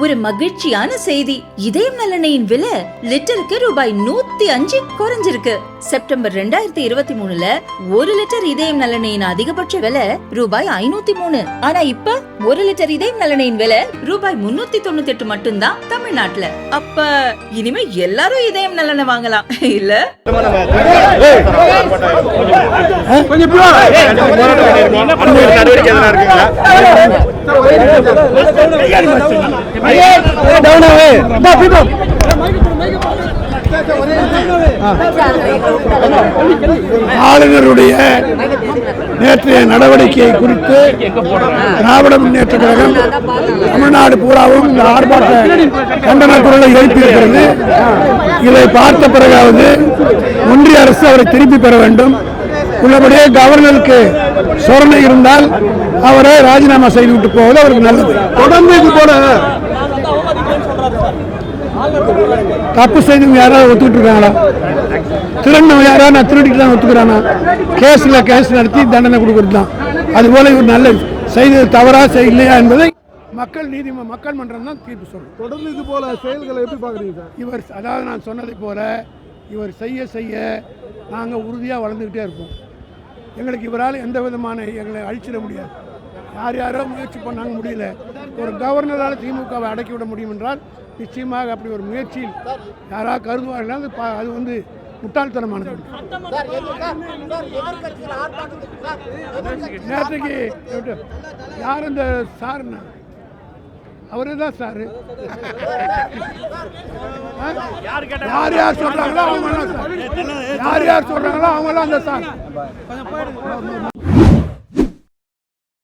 ஒரு மகிழ்ச்சியான செய்தி. இதயம் நல்லெண்ணெயின் விலை லிட்டருக்கு ரூபாய் 105 குறைஞ்சிருக்கு. செப்டம்பர் 2023ல 1 லிட்டர் இதயம் நல்லெண்ணெயின் அதிகபட்ச விலை ரூபாய் 503. ஆனா இப்ப 1 லிட்டர் இதயம் நல்லெண்ணெயின் விலை ரூபாய் 398 மட்டும்தான் தமிழ்நாட்டுல. அப்ப இனிமே எல்லாரும் இதயம் நல்லெண்ணெய் வாங்கலாம் இல்ல? ஆளுநருடைய நேற்றைய நடவடிக்கையை குறித்து திராவிட முன்னேற்ற கழகம் தமிழ்நாடு பூராவும் இந்த ஆர்ப்பாட்ட கண்டன குரலை எழுப்பியிருக்கிறது. இதை பார்த்த பிறகாவது ஒன்றிய அரசு அவரை திருப்பி பெற வேண்டும். உள்ளபடியே கவர்னருக்கு சொரணை இருந்தால் அவரை ராஜினாமா செய்துவிட்டு போவது அவருக்கு நல்லது. தொடர்ந்து இது போல தப்பு செய்து யாராவது ஒத்துக்கிட்டு இருக்காங்களா? திருநவன் யாராவது நான் திருடிட்டு தான் ஒத்துக்கிறானா? கேஸ் நடத்தி தண்டனை கொடுக்கறது தான். அதுபோல இவர் நல்ல செய்தது தவறா இல்லையா என்பதை மக்கள் மன்றம் தான் தீர்ப்பு சொல்லும். தொடர்ந்து இது போல செயல்களை எப்படி பார்க்குறீங்க? இவர் அதாவது நான் சொன்னதை போல இவர் செய்ய நாங்கள் உறுதியாக வளர்ந்துக்கிட்டே இருப்போம். எங்களுக்கு இவரால் எந்த விதமான எங்களை அழிச்சிட முடியாது. யாரோ முயற்சி பண்ணாங்க, முடியல. ஒரு கவர்னரால் திமுகவை அடக்கிவிட முடியும் என்றால் நிச்சயமாக அப்படி ஒரு முயற்சியில் யாராவது கருதுவார்கள். அது வந்து முட்டாள்தனமானது. நேற்றைக்கு யார் இந்த சாருன்னா அவரே தான் சாரு. யார் சொல்றாங்களோ அவங்க எல்லாம் அந்த சார்.